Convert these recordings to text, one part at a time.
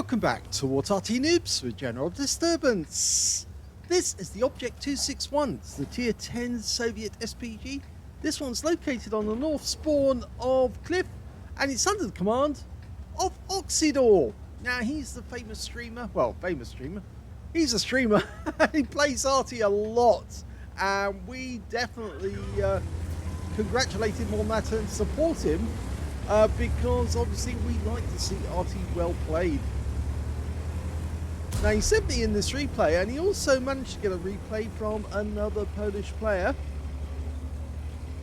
Welcome back to Arty Noobs with General Disturbance. This is the Object 261, it's the Tier 10 Soviet SPG. This one's located on the north spawn of Cliff, and it's under the command of Oksydor. Now, he's the famous streamer, he's a streamer, he plays Arty a lot, and we definitely congratulate him on that and support him. Because obviously we like to see Arty well played. Now, he sent me in this replay, and he also managed to get a replay from another Polish player,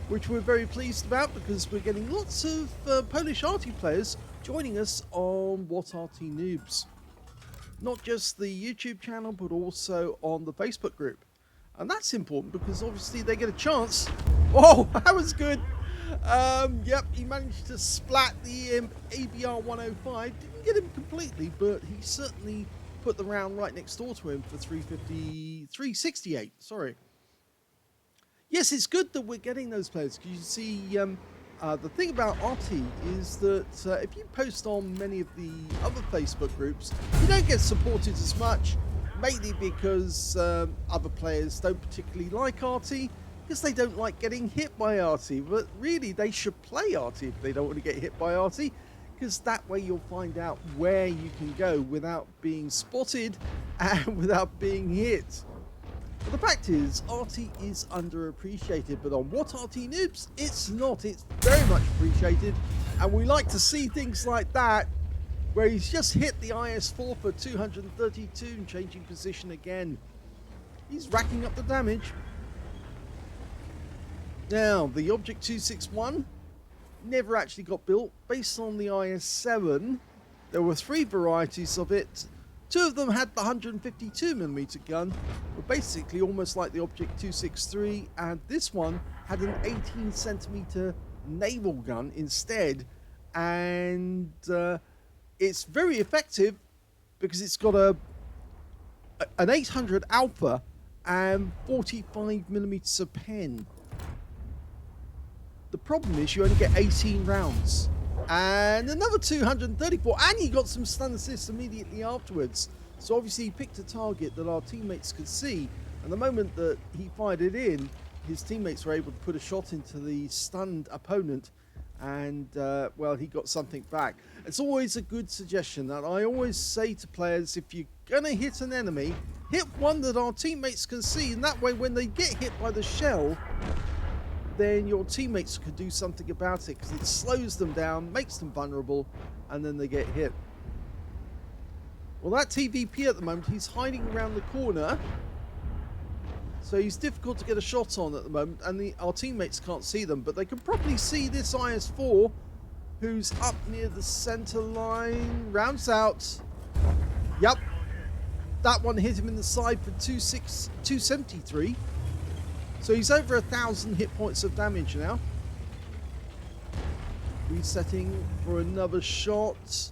which we're very pleased about because we're getting lots of Polish Arty players joining us on What Arty Noobs. Not just the YouTube channel, but also on the Facebook group. And that's important because obviously they get a chance. Oh, that was good. Yep, he managed to splat the ABR 105. Didn't get him completely, but he certainly put the round right next door to him for 368. Sorry. Yes, it's good that we're getting those players because you see, the thing about Arty is that if you post on many of the other Facebook groups, you don't get supported as much, mainly because other players don't particularly like Arty. Because they don't like getting hit by Arty, but really they should play Arty if they don't want to get hit by Arty, because that way you'll find out where you can go without being spotted and without being hit. But the fact is, Arty is underappreciated, but on What Arty Noobs, it's not. It's very much appreciated, and we like to see things like that, where he's just hit the IS-4 for 232 and changing position again. He's racking up the damage. Now, the Object 261 never actually got built. Based on the IS-7, there were 3 varieties of it. 2 of them had the 152mm gun, were basically almost like the Object 263, and this one had an 18cm naval gun instead. And it's very effective because it's got an 800 Alpha and 45mm of pen. The problem is you only get 18 rounds and another 234, and he got some stun assists immediately afterwards. So obviously he picked a target that our teammates could see, and the moment that he fired it in, his teammates were able to put a shot into the stunned opponent, and well, he got something back. It's always a good suggestion that I always say to players: if you're gonna hit an enemy, hit one that our teammates can see, and that way when they get hit by the shell, then your teammates could do something about it, because it slows them down, makes them vulnerable, and then they get hit. Well, that TVP at the moment, he's hiding around the corner, so he's difficult to get a shot on at the moment, and our teammates can't see them, but they can probably see this IS-4, who's up near the center line. Rounds out. Yep. That one hit him in the side for 273. So he's over 1,000 hit points of damage now. Resetting for another shot.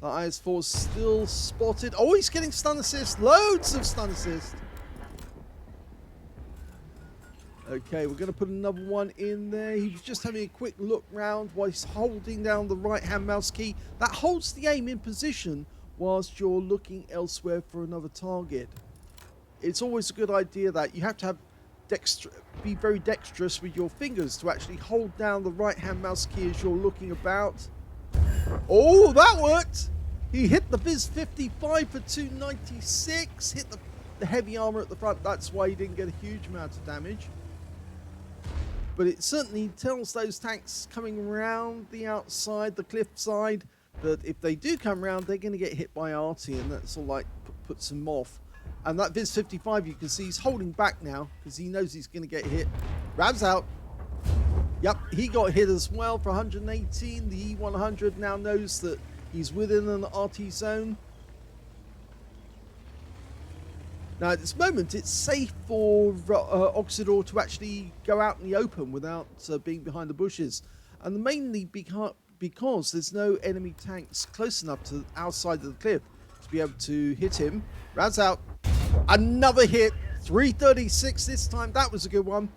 The IS-4's still spotted. Oh, he's getting stun assist. Loads of stun assist. Okay, we're going to put another one in there. He was just having a quick look round while he's holding down the right-hand mouse key. That holds the aim in position whilst you're looking elsewhere for another target. It's always a good idea that you have to have be very dexterous with your fingers to actually hold down the right-hand mouse key as you're looking about. Oh, that worked! He hit the Viz 55 for 296, hit the heavy armor at the front. That's why he didn't get a huge amount of damage. But it certainly tells those tanks coming around the outside, the cliff side, that if they do come around, they're going to get hit by Arty, and that's all like puts them off. And that Viz 55, you can see he's holding back now because he knows he's going to get hit. Rabs out. Yep, he got hit as well for 118. The E100 now knows that he's within an Arty zone. Now, at this moment, it's safe for Oksydor to actually go out in the open without being behind the bushes. And mainly because there's no enemy tanks close enough to our side of the cliff to be able to hit him. Rabs out. Another hit, 336 this time. That was a good one.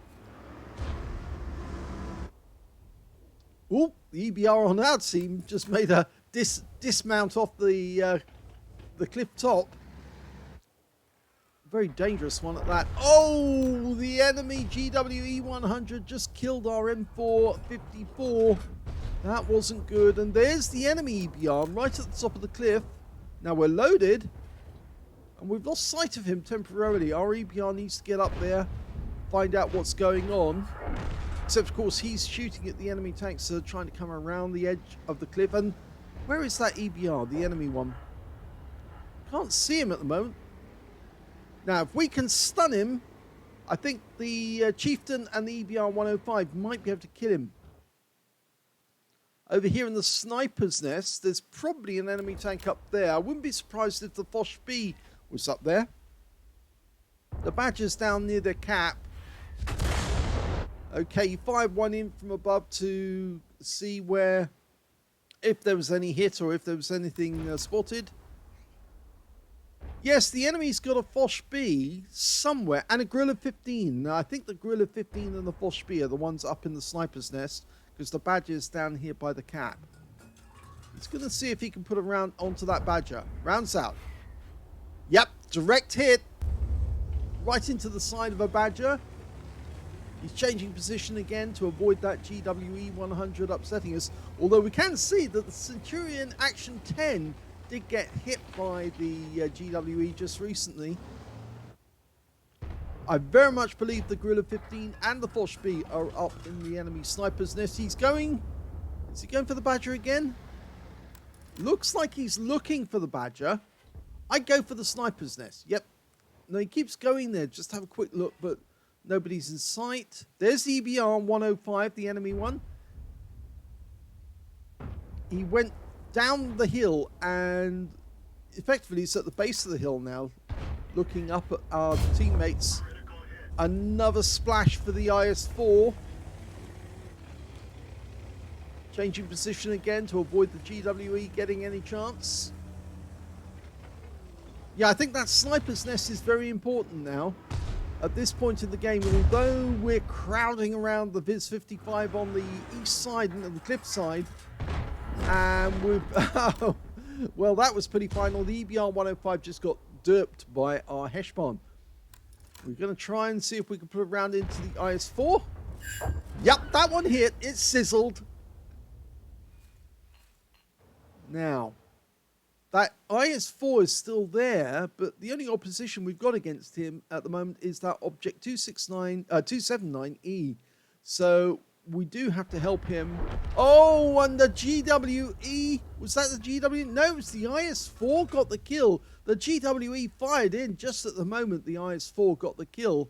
Oh, the EBR on our team just made a dismount off the the cliff top. Very dangerous one at that. Oh, the enemy GWE 100 just killed our M454. That wasn't good. And there's the enemy EBR right at the top of the cliff. Now we're loaded. And we've lost sight of him temporarily. Our EBR needs to get up there, find out what's going on. Except, of course, he's shooting at the enemy tanks that are trying to come around the edge of the cliff. And where is that EBR, the enemy one? Can't see him at the moment. Now, if we can stun him, I think the Chieftain and the EBR 105 might be able to kill him. Over here in the sniper's nest, there's probably an enemy tank up there. I wouldn't be surprised if the Foch B was up there. The Badger's down near the cap. Okay, you fired one in from above to see where, if there was any hit or if there was anything spotted. Yes, the enemy's got a Foch B somewhere and a Gorilla 15. Now, I think the Gorilla 15 and the Foch B are the ones up in the sniper's nest because the Badger's down here by the cap. He's going to see if he can put a round onto that Badger. Rounds out. Yep, direct hit. Right into the side of a Badger. He's changing position again to avoid that GWE 100 upsetting us. Although we can see that the Centurion Action 10 did get hit by the GWE just recently. I very much believe the Gorilla 15 and the Foch B are up in the enemy sniper's nest. He's going... Is he going for the Badger again? Looks like he's looking for the Badger. I'd go for the sniper's nest. Yep. No, he keeps going there. Just have a quick look, but nobody's in sight. There's the EBR 105, the enemy one. He went down the hill and effectively it's at the base of the hill now, looking up at our teammates. Another splash for the IS-4. Changing position again to avoid the GWE getting any chance. Yeah, I think that sniper's nest is very important now. At this point in the game, although we're crowding around the Viz 55 on the east side and the cliff side, and we've... well, that was pretty final. The EBR 105 just got derped by our Heshbon. We're going to try and see if we can put a round into the IS-4. Yep, that one hit. It sizzled. Now, that IS-4 is still there, but the only opposition we've got against him at the moment is that Object 279E. So we do have to help him. Oh, and the GWE, was that the GWE? No, it was the IS-4 got the kill. The GWE fired in just at the moment the IS-4 got the kill.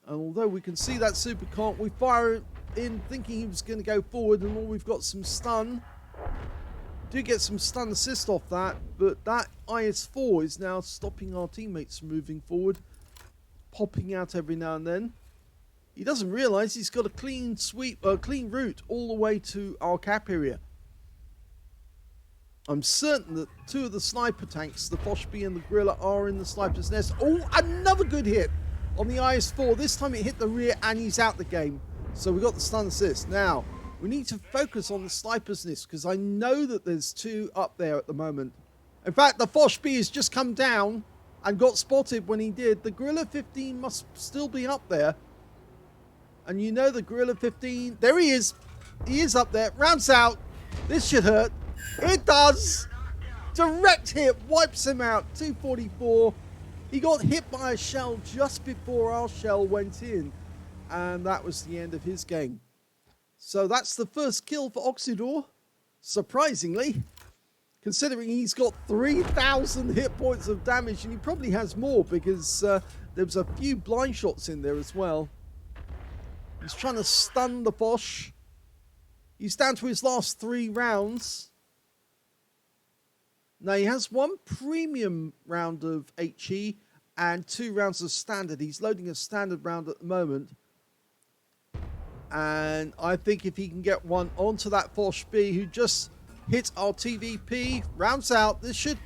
And although we can see that super comp, we fire in thinking he was going to go forward, and all we've got some stun. Do get some stun assist off that, but that IS-4 is now stopping our teammates from moving forward, popping out every now and then. He doesn't realise he's got a clean sweep, clean route all the way to our cap area. I'm certain that two of the sniper tanks, the Foch B and the Gorilla, are in the sniper's nest. Oh, another good hit on the IS-4. This time it hit the rear and he's out the game. So we got the stun assist. Now, we need to focus on the sniper's nest because I know that there's two up there at the moment. In fact, the Foch B has just come down and got spotted when he did. The Gorilla 15 must still be up there. And you know the Gorilla 15, there he is. He is up there. Rounds out. This should hurt. It does. Direct hit. Wipes him out. 244. He got hit by a shell just before our shell went in. And that was the end of his game. So that's the first kill for Oksydor. Surprisingly. Considering he's got 3,000 hit points of damage. And he probably has more because there was a few blind shots in there as well. He's trying to stun the Foch. He's down to his last 3 rounds. Now he has 1 premium round of HE and 2 rounds of standard. He's loading a standard round at the moment. And I think if he can get one onto that Foch B who just hit our TVP, rounds out, this should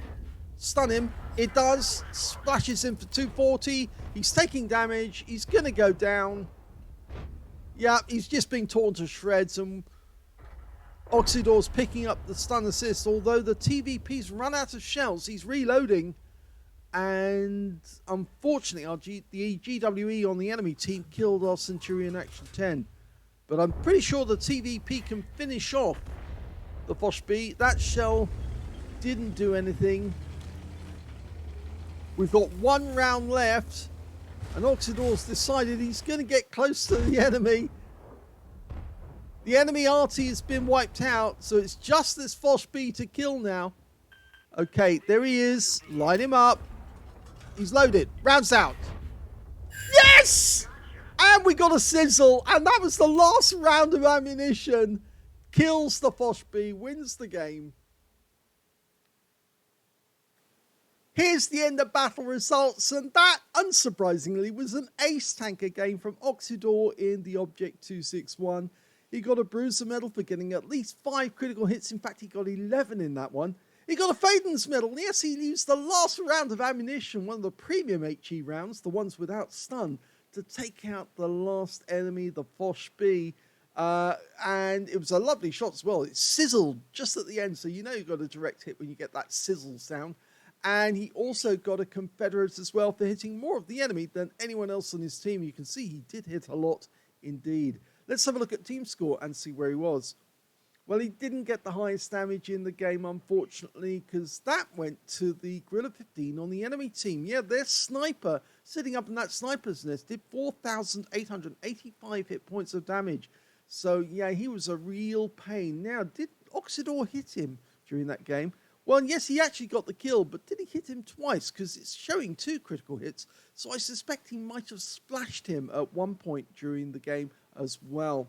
stun him. It does. Splashes him for 240. He's taking damage. He's going to go down. Yeah, he's just being torn to shreds. And Oksydor's picking up the stun assist, although the TVP's run out of shells. He's reloading, and unfortunately the GWE on the enemy team killed our Centurion Action 10. But I'm pretty sure the TVP can finish off the Foch-B. That shell didn't do anything. We've got 1 round left, and Oksydor's decided he's going to get close to the enemy. The enemy Arty has been wiped out, so it's just this Foch-B to kill now. Okay, there he is. Line him up. He's loaded. Rounds out. Yes! And we got a sizzle, and that was the last round of ammunition. Kills the Foch-B, wins the game. Here's the end of battle results, and that, unsurprisingly, was an ace tanker game from Oksydor in the Object 261. He got a Bruiser medal for getting at least 5 critical hits. In fact, he got 11 in that one. He got a Faden's medal. Yes, he used the last round of ammunition, one of the premium HE rounds, the ones without stun, to take out the last enemy, the Foch-B. And it was a lovely shot as well. It sizzled just at the end, so you know you got a direct hit when you get that sizzle sound. And he also got a Confederate as well for hitting more of the enemy than anyone else on his team. You can see he did hit a lot indeed. Let's have a look at team score and see where he was. Well, he didn't get the highest damage in the game, unfortunately, because that went to the Gorilla 15 on the enemy team. Yeah, their sniper, sitting up in that sniper's nest, did 4,885 hit points of damage. So, yeah, he was a real pain. Now, did Oksydor hit him during that game? Well, yes, he actually got the kill, but did he hit him twice? Because it's showing 2 critical hits, so I suspect he might have splashed him at one point during the game as well.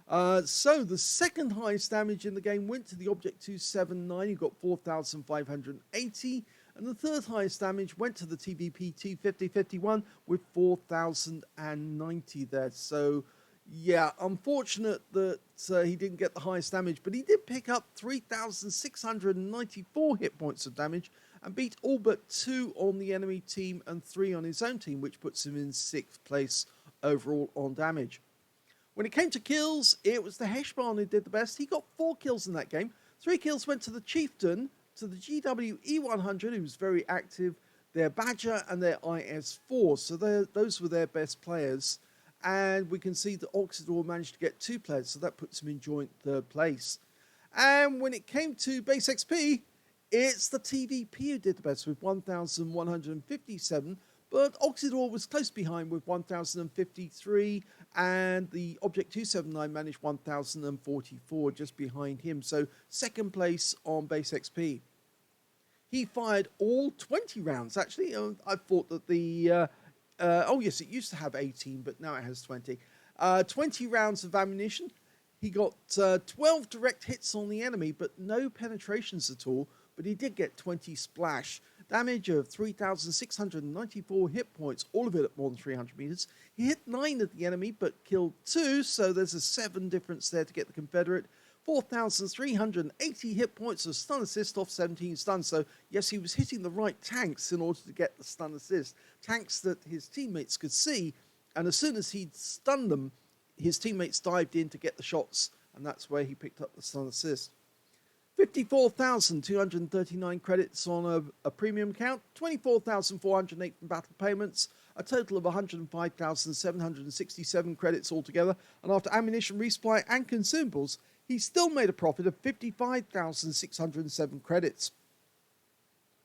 So the second highest damage in the game went to the Object 279, who got 4,580, and the third highest damage went to the TVP T5051 with 4,090 there. So, yeah, unfortunate that he didn't get the highest damage, but he did pick up 3,694 hit points of damage and beat all but 2 on the enemy team and 3 on his own team, which puts him in 6th place overall on damage. When it came to kills, it was the Heshbon who did the best. He got 4 kills in that game. 3 kills went to the Chieftain, to the GWE100, who was very active, their Badger and their IS-4. So those were their best players. And we can see that Oksydor managed to get 2 players, so that puts him in joint 3rd place. And when it came to base XP, it's the TVP who did the best with 1,157, but Oksydor was close behind with 1,053, and the Object 279 managed 1,044 just behind him. So 2nd place on base XP. He fired all 20 rounds, actually. I thought that the... oh, yes, it used to have 18, but now it has 20. 20 rounds of ammunition. He got 12 direct hits on the enemy, but no penetrations at all. But he did get 20 splash. Damage of 3,694 hit points, all of it at more than 300 meters. He hit 9 at the enemy, but killed 2, so there's a 7 difference there to get the Confederate. 4,380 hit points of stun assist off 17 stuns. So, yes, he was hitting the right tanks in order to get the stun assist. Tanks that his teammates could see, and as soon as he'd stunned them, his teammates dived in to get the shots, and that's where he picked up the stun assist. 54,239 credits on a premium account, 24,408 from battle payments, a total of 105,767 credits altogether, and after ammunition resupply and consumables, he still made a profit of 55,607 credits.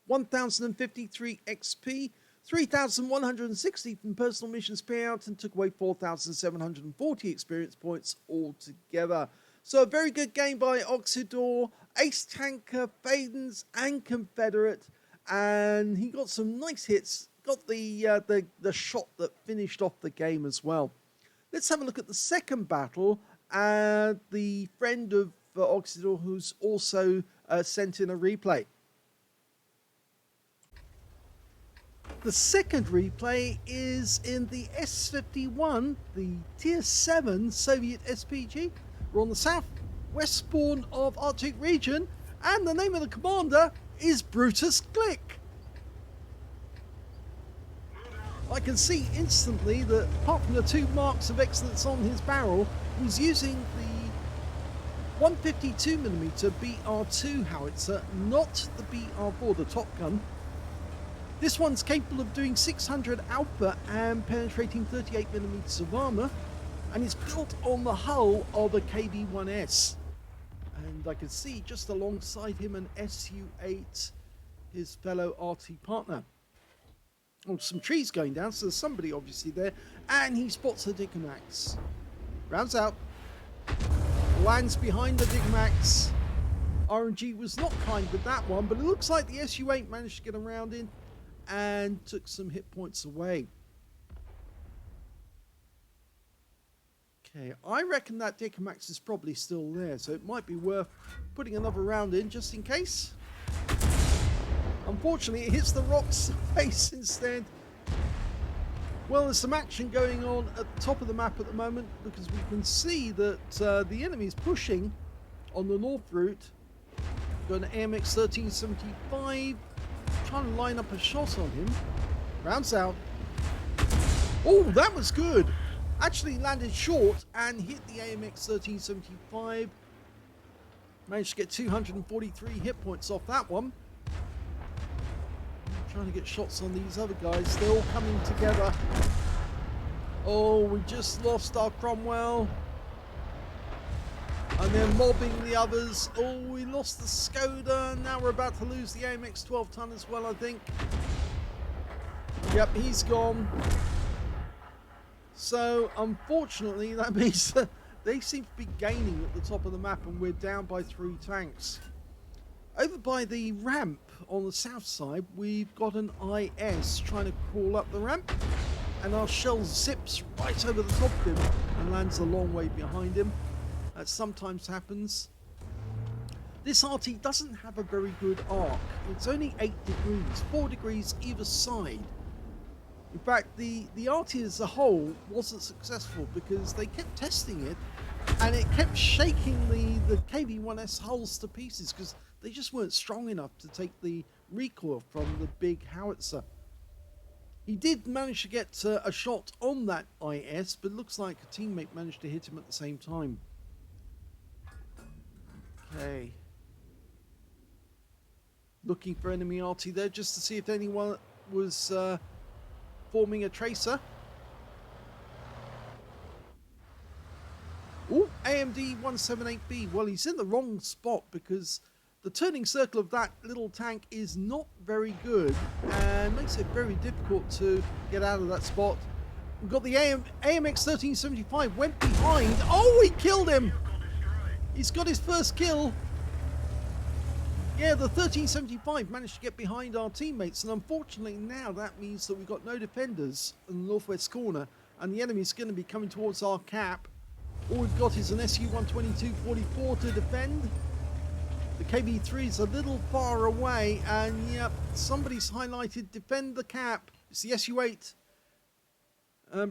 1,053 XP, 3,160 from personal missions payout, and took away 4,740 experience points altogether. So a very good game by Oksydor, ace tanker, Fadens, and Confederate, and he got some nice hits. Got the shot that finished off the game as well. Let's have a look at the second battle. The friend of Oksydor, who's also sent in a replay. The second replay is in the S-51, the Tier 7 Soviet SPG. We're on the southwest spawn of Arctic region, and the name of the commander is Brutus Glick. I can see instantly that apart from the 2 marks of excellence on his barrel, he's using 152mm BR2 howitzer, not the BR4, the Top Gun. This one's capable of doing 600 output and penetrating 38mm of armor, and it's built on the hull of a KV-1S. And I can see just alongside him an SU-8, his fellow Arty partner. Oh, some trees going down, so there's somebody obviously there, and he spots the Dickomax. Rounds out, lands behind the Dickomax. RNG was not kind with that one, but it looks like the SU-8 managed to get around in and took some hit points away. Okay, I reckon that Dickomax is probably still there, so it might be worth putting another round in just in case. Unfortunately, it hits the rock's face instead. Well, there's some action going on at the top of the map at the moment, because we can see that the enemy is pushing on the north route. Got an AMX 1375, trying to line up a shot on him. Rounds out. Oh, that was good. Actually landed short and hit the AMX 1375. Managed to get 243 hit points off that one. Trying to get shots on these other guys. They're all coming together. Oh, we just lost our Cromwell. And they're mobbing the others. Oh, we lost the Skoda. Now we're about to lose the AMX 12 ton as well, I think. Yep, he's gone. So, unfortunately, that means that they seem to be gaining at the top of the map, and we're down by 3 tanks. Over by the ramp on the south side, we've got an IS trying to crawl up the ramp, and our shell zips right over the top of him and lands a long way behind him. That sometimes happens. This Arty doesn't have a very good arc. It's only 8 degrees, 4 degrees either side. In fact, the Arty as a whole wasn't successful because they kept testing it, and it kept shaking the KV-1S hulls to pieces because they just weren't strong enough to take the recoil from the big howitzer. He did manage to get a shot on that IS, but it looks like a teammate managed to hit him at the same time. Okay. Looking for enemy Arty there just to see if anyone was forming a tracer. Oh, AMD 178B. Well, he's in the wrong spot because the turning circle of that little tank is not very good and makes it very difficult to get out of that spot. We've got the AMX 1375 went behind. Oh, he killed him. He's got his first kill. Yeah, the 1375 managed to get behind our teammates, and unfortunately now that means that we've got no defenders in the northwest corner, and the enemy's going to be coming towards our cap. All we've got is an SU-122-44 to defend. The KV-3 is a little far away, and yep, somebody's highlighted defend the cap. It's the SU-8.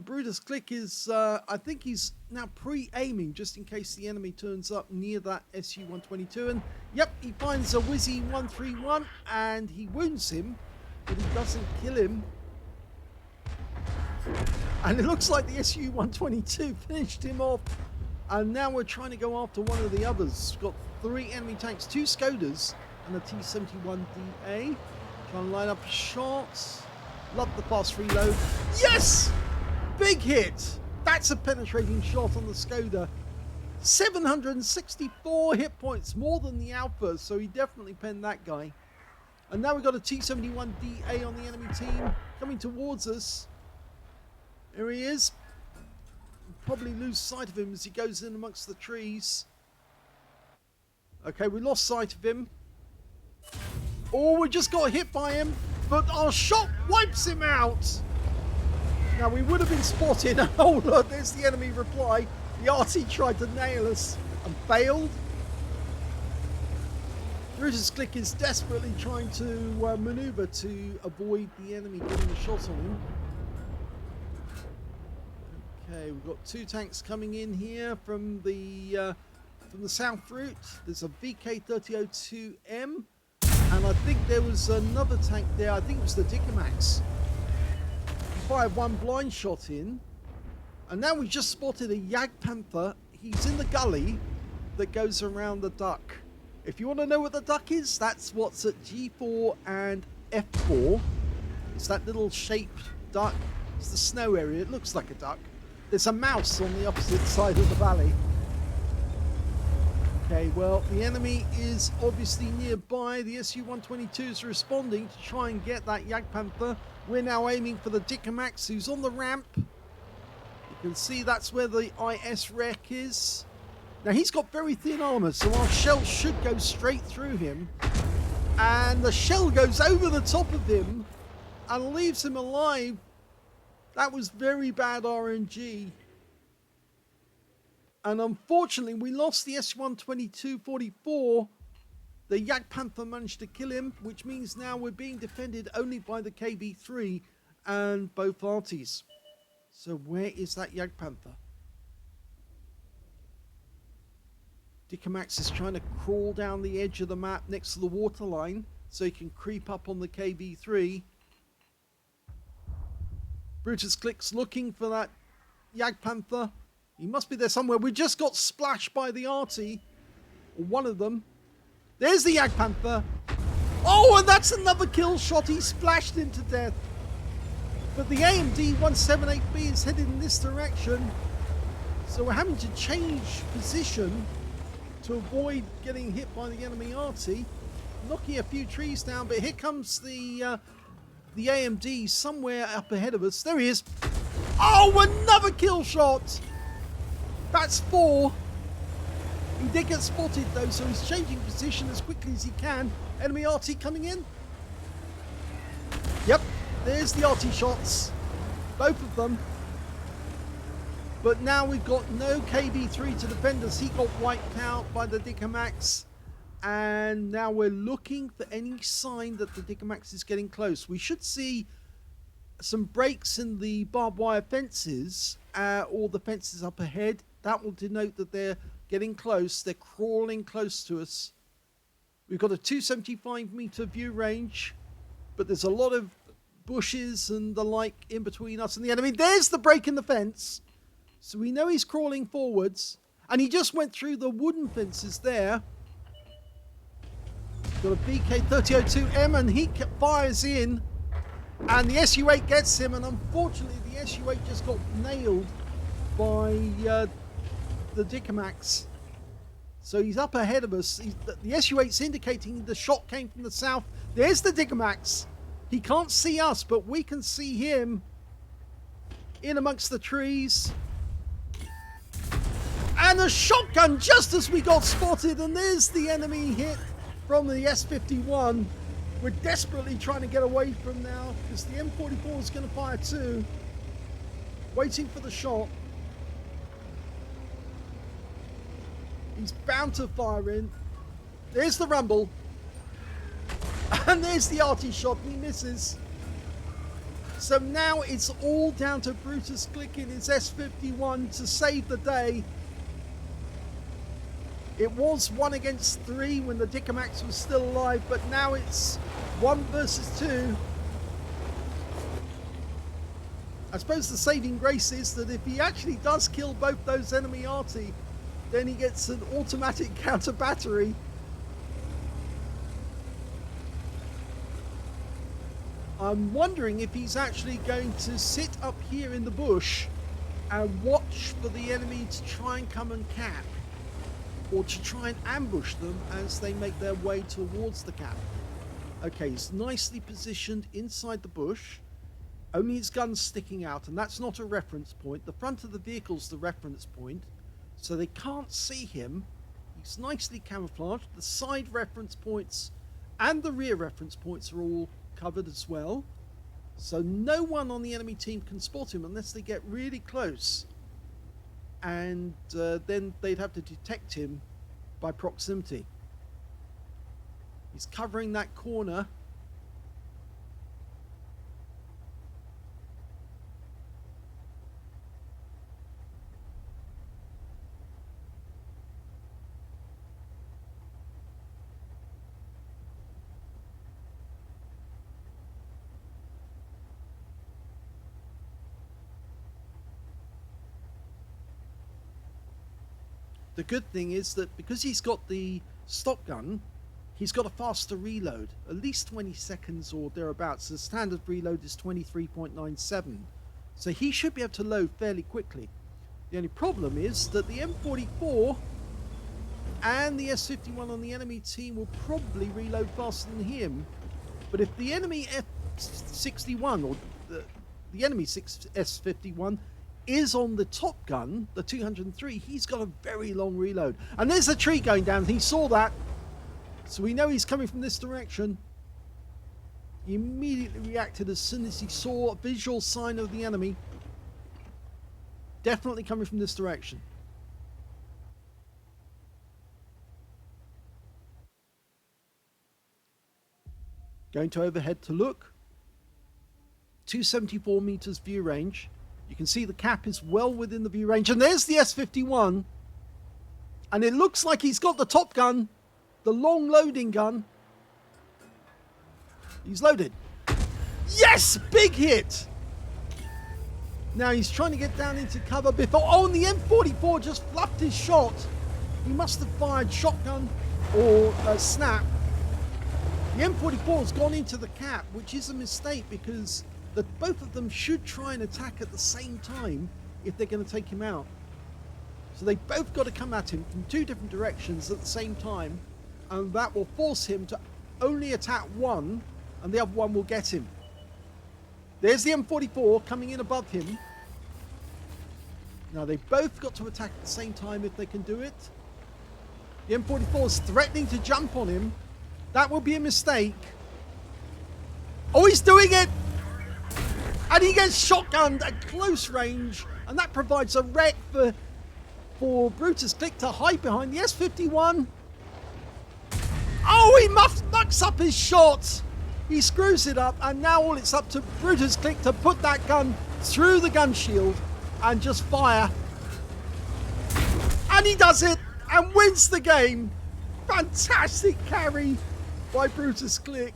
Brutus Click is, I think he's now pre-aiming just in case the enemy turns up near that SU-122. And yep, he finds a Wizzy 131 and he wounds him, but he doesn't kill him. And it looks like the SU-122 finished him off. And now we're trying to go after one of the others. We've got 3 enemy tanks, 2 Skodas and a T-71DA. Trying to line up shots. Love the fast reload. Yes! Big hit! That's a penetrating shot on the Skoda. 764 hit points, more than the Alpha, so he definitely penned that guy. And now we've got a T-71DA on the enemy team coming towards us. Here he is. We'll probably lose sight of him as he goes in amongst the trees. Okay, we lost sight of him. Oh, we just got hit by him, but our shot wipes him out. Now, we would have been spotted. Oh, look, there's the enemy reply. The Arty tried to nail us and failed. Brutus Click is desperately trying to maneuver to avoid the enemy getting a shot on him. Okay, we've got 2 tanks coming in here from the south route. There's a VK3002M, and I think there was another tank there. I think it was the Dickomax. Fired 1 blind shot in, and now we've just spotted a Jag Panther. He's in the gully, that goes around the duck. If you want to know what the duck is, that's what's at G4 and F4. It's that little shaped duck. It's the snow area. It looks like a duck. There's a mouse on the opposite side of the valley. Okay, well, the enemy is obviously nearby. The Su-122 is responding to try and get that Jagdpanther. We're now aiming for the Dickermax, who's on the ramp. You can see that's where the IS wreck is. Now, he's got very thin armor, so our shell should go straight through him. And the shell goes over the top of him and leaves him alive. That was very bad RNG. And unfortunately, we lost the Su-122-44. The Jagdpanther managed to kill him, which means now we're being defended only by the KB3 and both Artys. So where is that Jagdpanther? Dickermax is trying to crawl down the edge of the map next to the waterline so he can creep up on the KB3. Brutus Click's looking for that Jagdpanther. He must be there somewhere. We just got splashed by the Arty. Or one of them. There's the Jagdpanther. Oh, and that's another kill shot. He splashed him to death. But the AMD 178B is headed in this direction. So we're having to change position to avoid getting hit by the enemy Arty. Knocking a few trees down, but here comes the AMD somewhere up ahead of us. There he is. Oh, another kill shot. That's 4. He did get spotted though, so he's changing position as quickly as he can. Enemy Arty coming in. Yep, there's the Arty shots. Both of them. But now we've got no KB3 to defend us. He got wiped out by the Dickermax. And now we're looking for any sign that the Dickermax is getting close. We should see some breaks in the barbed wire fences or the fences up ahead. That will denote that they're getting close. They're crawling close to us. We've got a 275 meter view range, but there's a lot of bushes and the like in between us and the enemy. There's the break in the fence. So we know he's crawling forwards, and he just went through the wooden fences there. Got a BK-3002M, and he fires in, and the Su-8 gets him, and unfortunately the Su-8 just got nailed by the Dickermax. So he's up ahead of us. The Su-8's indicating the shot came from the south. There's the Dickermax. He can't see us, but we can see him in amongst the trees. And a shotgun just as we got spotted, and there's the enemy hit from the S-51. We're desperately trying to get away from now because the M44 is going to fire too. Waiting for the shot. He's bound to fire in. There's the rumble. And there's the Arty shot, and he misses. So now it's all down to Brutus clicking his S-51 to save the day. It was 1 against 3 when the Dickermax was still alive, but now it's 1 versus 2. I suppose the saving grace is that if he actually does kill both those enemy Arty, then he gets an automatic counter battery. I'm wondering if he's actually going to sit up here in the bush and watch for the enemy to try and come and cap, or to try and ambush them as they make their way towards the cap. Okay, he's nicely positioned inside the bush. Only his gun's sticking out, and that's not a reference point. The front of the vehicle's the reference point, so they can't see him. He's nicely camouflaged. The side reference points and the rear reference points are all covered as well. So no one on the enemy team can spot him unless they get really close. And then they'd have to detect him by proximity. He's covering that corner. The good thing is that because he's got the stock gun, he's got a faster reload, at least 20 seconds or thereabouts. The standard reload is 23.97. So he should be able to load fairly quickly. The only problem is that the M44 and the S-51 on the enemy team will probably reload faster than him. But if the enemy F-61 or the enemy S-51 is on the top gun, the 203, he's got a very long reload. And there's a tree going down. He saw that. So we know he's coming from this direction. He immediately reacted as soon as he saw a visual sign of the enemy. Definitely coming from this direction. Going to overhead to look. 274 meters view range. You can see the cap is well within the view range. And there's the S-51. And it looks like he's got the top gun. The long loading gun. He's loaded. Yes! Big hit! Now he's trying to get down into cover before... Oh, and the M44 just fluffed his shot. He must have fired shotgun or snap. The M44 has gone into the cap, which is a mistake because both of them should try and attack at the same time if they're going to take him out. So they both got to come at him from two different directions at the same time, and that will force him to only attack one, and the other one will get him. There's the M44 coming in above him. Now they've both got to attack at the same time if they can do it. The M44 is threatening to jump on him. That will be a mistake. Oh, he's doing it! And he gets shotgunned at close range, and that provides a wreck for Brutus Click to hide behind the S-51. Oh, he mucks up his shot! He screws it up, and now all it's up to Brutus Click to put that gun through the gun shield and just fire. And he does it and wins the game. Fantastic carry by Brutus Click.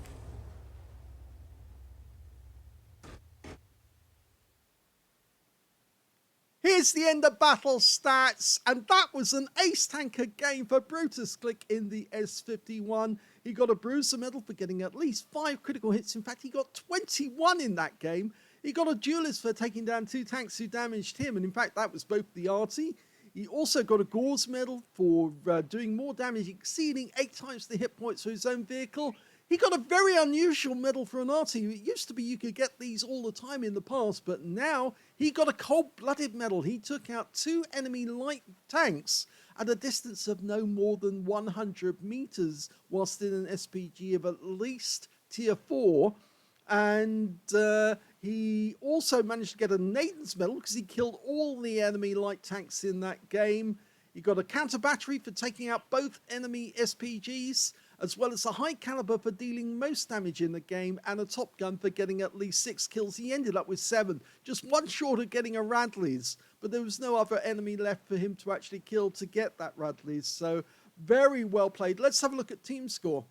Here's the end of battle stats, and that was an ace tanker game for Brutus Click in the S-51. He got a Bruiser medal for getting at least 5 critical hits. In fact, he got 21 in that game. He got a duelist for taking down 2 tanks who damaged him, and in fact, that was both the Arty. He also got a Gauze medal for doing more damage, exceeding 8 times the hit points for his own vehicle. He got a very unusual medal for an Arty. It used to be you could get these all the time in the past, but now he got a cold-blooded medal. He took out 2 enemy light tanks at a distance of no more than 100 meters, whilst in an SPG of at least tier 4. And he also managed to get a Nathan's medal because he killed all the enemy light tanks in that game. He got a counter battery for taking out both enemy SPGs, as well as a high caliber for dealing most damage in the game, and a top gun for getting at least 6 kills. He ended up with 7, just one short of getting a Radley's, but there was no other enemy left for him to actually kill to get that Radley's. So very well played. Let's have a look at team score.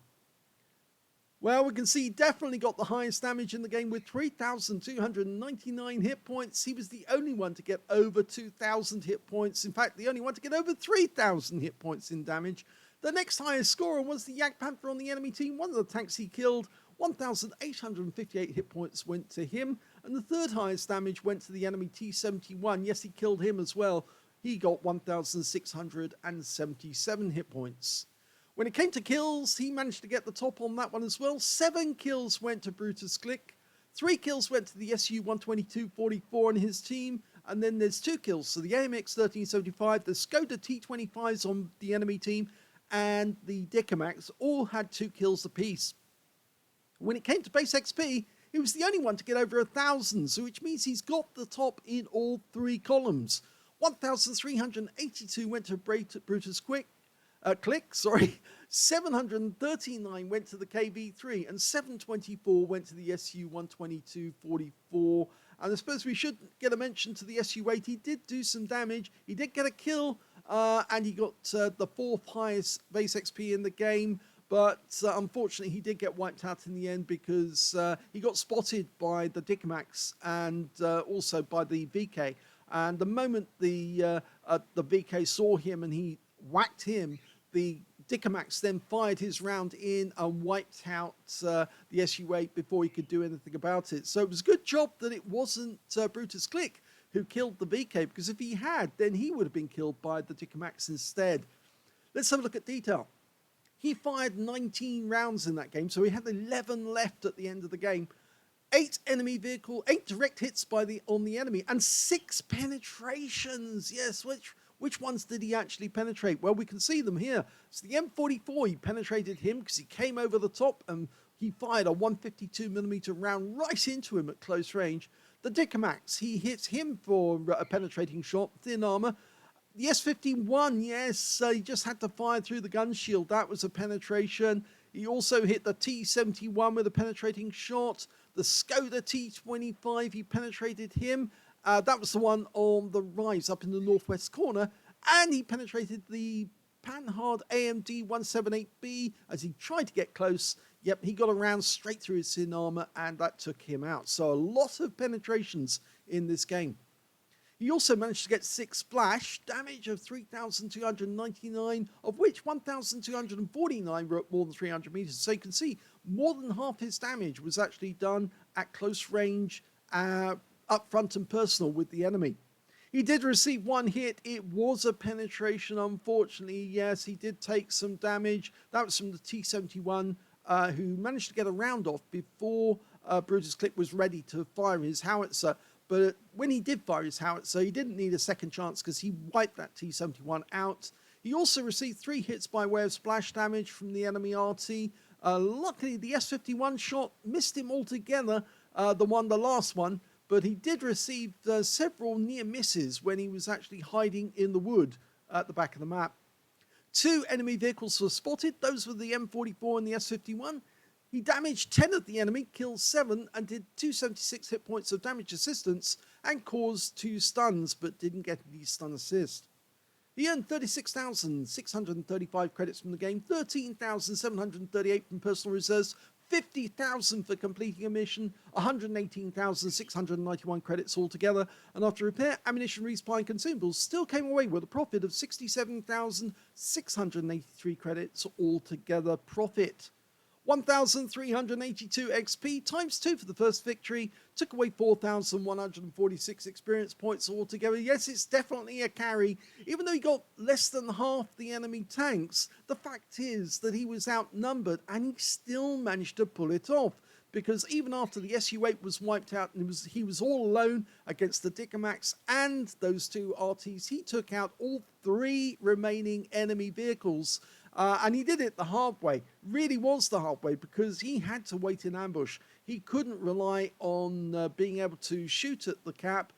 Well, we can see he definitely got the highest damage in the game with 3,299 hit points. He was the only one to get over 2,000 hit points. In fact, the only one to get over 3,000 hit points in damage. The next highest scorer was the Yak Panther on the enemy team. One of the tanks he killed, 1,858 hit points went to him. And the third highest damage went to the enemy T-71. Yes, he killed him as well. He got 1,677 hit points. When it came to kills, he managed to get the top on that one as well. 7 kills went to Brutus Click. 3 kills went to the SU-122-44 and his team. And then there's 2 kills. So the AMX-1375, the Skoda T-25s on the enemy team, and the Dicamax all had 2 kills apiece. When it came to base XP, he was the only one to get over 1,000, so which means he's got the top in all 3 columns. 1,382 went to Brutus Click, 739 went to the KV3, and 724 went to the SU-122-44. And I suppose we should get a mention to the SU-8. He did do some damage. He did get a kill, and he got the 4th highest base XP in the game. But unfortunately, he did get wiped out in the end because he got spotted by the Dicamax and also by the VK. And the moment the VK saw him and he whacked him. The Dickomax then fired his round in and wiped out the SU-8 before he could do anything about it. So it was a good job that it wasn't Brutus Click who killed the VK, because if he had, then he would have been killed by the Dickomax instead. Let's have a look at detail. He fired 19 rounds in that game, so he had 11 left at the end of the game. 8 direct hits on the enemy, and 6 penetrations. Yes, which ones did he actually penetrate? Well, we can see them here. So the M44, he penetrated him because he came over the top and he fired a 152mm round right into him at close range. The Dickomax, he hits him for a penetrating shot, thin armor. The S-51, yes, he just had to fire through the gun shield. That was a penetration. He also hit the T-71 with a penetrating shot. The Skoda T-25, he penetrated him. That was the one on the rise up in the northwest corner. And he penetrated the Panhard AMD 178B as he tried to get close. Yep, he got a round straight through his thin armor, and that took him out. So a lot of penetrations in this game. He also managed to get 6 splash, damage of 3,299, of which 1,249 were at more than 300 meters. So you can see more than half his damage was actually done at close range, up front and personal with the enemy. He did receive 1 hit. It was a penetration, unfortunately. Yes, he did take some damage. That was from the T-71, who managed to get a round off before Brutus Click was ready to fire his howitzer. But when he did fire his howitzer, he didn't need a second chance because he wiped that T-71 out. He also received 3 hits by way of splash damage from the enemy Arty. Luckily, the S-51 shot missed him altogether, the last one, but he did receive several near misses when he was actually hiding in the wood at the back of the map. 2 enemy vehicles were spotted. Those were the M44 and the S-51. He damaged 10 of the enemy, killed 7, and did 276 hit points of damage assistance and caused 2 stuns, but didn't get any stun assist. He earned 36,635 credits from the game, 13,738 from personal reserves, 50,000 for completing a mission, 118,691 credits altogether, and after repair, ammunition, resupply and consumables, still came away with a profit of 67,683 credits altogether profit. 1,382 XP times 2 for the first victory, took away 4,146 experience points altogether. Yes, it's definitely a carry. Even though he got less than half the enemy tanks, the fact is that he was outnumbered and he still managed to pull it off. Because even after the SU-8 was wiped out and he was all alone against the Dickomax and those 2 Artys, he took out all 3 remaining enemy vehicles. And he did it the hard way. Really was the hard way, because he had to wait in ambush. He couldn't rely on being able to shoot at the cap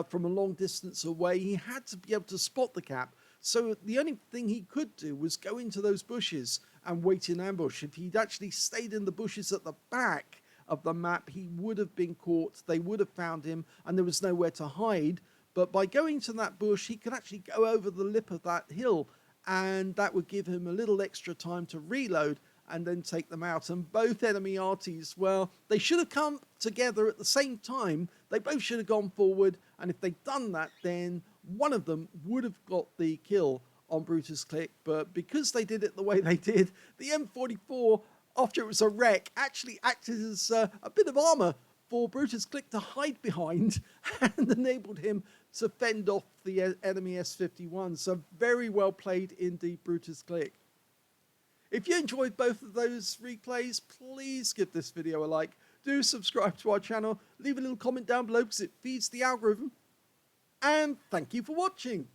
from a long distance away. He had to be able to spot the cap. So the only thing he could do was go into those bushes and wait in ambush. If he'd actually stayed in the bushes at the back of the map, he would have been caught. They would have found him, and there was nowhere to hide. But by going to that bush, he could actually go over the lip of that hill, and that would give him a little extra time to reload and then take them out. And both enemy Artys, well, they should have come together at the same time. They both should have gone forward, and if they'd done that, then one of them would have got the kill on Brutus Click. But because they did it the way they did, the M44, after it was a wreck, actually acted as a bit of armor for Brutus Click to hide behind and enabled him to fend off the enemy S-51. So very well played indeed, Brutus Click. If you enjoyed both of those replays, please give this video a like. Do subscribe to our channel. Leave a little comment down below because it feeds the algorithm. And thank you for watching.